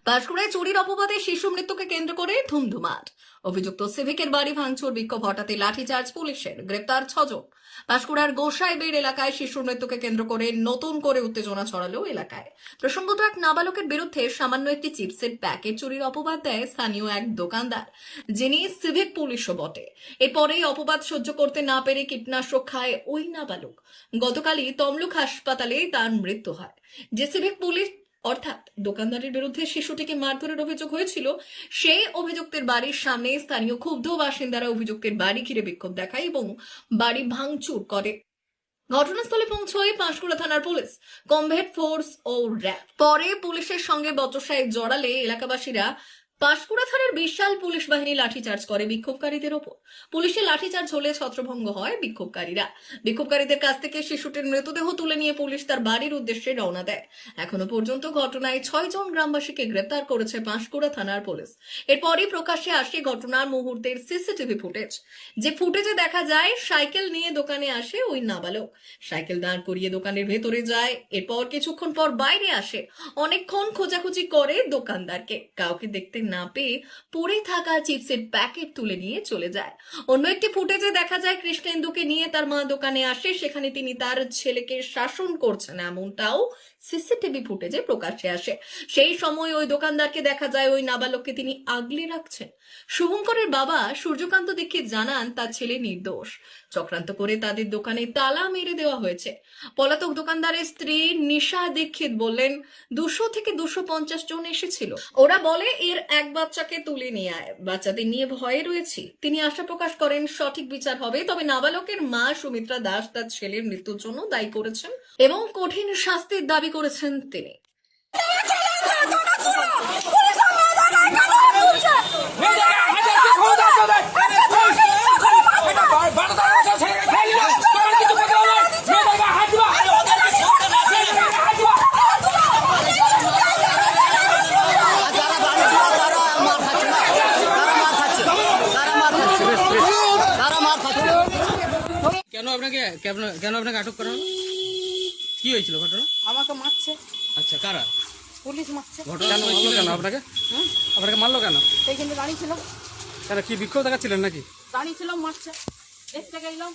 পাঁশকুড়ায় চুরির অপবাদে শিশু মৃত্যুকে কেন্দ্র করে ধুমধুমাট। অভিযুক্ত সিভিকের বাড়ি ভাঙচুর, বিক্ষোভ হটাতে লাঠিচার্জ পুলিশের, গ্রেপ্তার 6 জন। পাঁশকুড়ার গোসাইবেড় এলাকায় শিশুর মৃত্যুকে কেন্দ্র করে নতুন করে উত্তেজনা ছড়ালো এলাকায়। প্রসঙ্গত, এক নাবালকের বিরুদ্ধে সামান্য একটি চিপসের প্যাকেট চুরির অপবাদ দেয় স্থানীয় এক দোকানদার, যিনি সিভিক পুলিশও বটে। এরপরেই অপবাদ সহ্য করতে না পেরে কীটনাশক খায় ওই নাবালক। গতকালই তমলুক হাসপাতালে তার মৃত্যু হয়। যে সিভিক পুলিশ অর্থাৎ দোকানদারের বিরুদ্ধে শিশুটিকে মারধরের অভিযোগ হয়েছিল, সেই অভিযুক্তের বাড়ির সামনে স্থানীয় ক্ষুব্ধ বাসিন্দারা অভিযুক্তের বাড়ি ঘিরে বিক্ষোভ দেখায় এবং বাড়ি ভাঙচুর করে। ঘটনাস্থলে পৌঁছয় পাঁশকুড়া থানার পুলিশ, কমব্যাট ফোর্স ও র্যাব। পরে পুলিশের সঙ্গে বচসায় জড়ালে এলাকাবাসীরা পাঁশকুড়া থানার বিশাল পুলিশ বাহিনী লাঠিচার্জ করে বিক্ষোভকারীদের ওপর। পুলিশের লাঠিচার্জ হলে ছত্রভঙ্গ হয় বিক্ষোভকারীরা। বিক্ষোভকারীদের কাছ থেকে শিশুটির মৃতদেহ তুলে নিয়ে পুলিশ তার বাড়ির উদ্দেশ্যে রওনা দেয়। এখনো পর্যন্ত ঘটনায় 6 জন গ্রামবাসীকে গ্রেপ্তার করেছে পাঁশকুড়া থানার পুলিশ। এরপরই প্রকাশ্যে আসে ঘটনার মুহূর্তের সিসিটিভি ফুটেজ। যে ফুটেজে দেখা যায় সাইকেল নিয়ে দোকানে আসে ওই নাবালক, সাইকেল দাঁড় করিয়ে দোকানের ভেতরে যায়, এরপর কিছুক্ষণ পর বাইরে আসে, অনেকক্ষণ খোঁজাখুঁজি করে দোকানদারকে, কাউকে দেখতে না পেয়ে পড়ে থাকা চিপসের প্যাকেট তুলে নিয়ে চলে যায়। অন্য একটি ফুটেজে দেখা যায় কৃষ্ণেন্দুকে নিয়ে তার মা দোকানে আসে, সেখানে তিনি তার ছেলেকে শাসন করছেন, এমনটাও সিসিটিভি ফুটেজে প্রকাশ্যে আসে। সেই সময় ওই দোকানদারকে দেখা যায় ওই নাবালককে তিনি আগলে রাখছেন। শুভঙ্করের বাবা সূর্যকান্ত দীক্ষিত জানান তার ছেলে নির্দোষ, চক্রান্ত করে তাদের দোকানে তালা মেরে দেওয়া হয়েছে। পলাতক দোকানদারের স্ত্রী নিশা দীক্ষিত বললেন 200 থেকে 250 জন এসেছিল। ওরা বলে এর এক বাচ্চাকে তুলে নিয়ে আয়, বাচ্চাদের নিয়ে ভয়ে রয়েছি। তিনি আশা প্রকাশ করেন সঠিক বিচার হবে, তবে নাবালকের মা সুমিত্রা দাস তার ছেলের মৃত্যুর জন্য দায়ী করেছেন এবং কঠিন শাস্তির দাবি করেছেন তিনি। কেন আপনাকে আটক করা হলো? কি হয়েছিল ঘটনা? আমাকে মারছে। আচ্ছা, কারা? পুলিশ মারছে। ঘটনা মারলো কেন আপনাকে? আপনাকে মারলো কেন? এইখানে দাঁড়িয়েছিলাম। কেন, কি বিক্ষোভ দেখাচ্ছিলেন নাকি? দাঁড়িয়েছিলাম, মারছে। দেখতে গেলাম,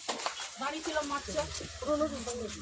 দাঁড়িয়েছিলাম, মারছে।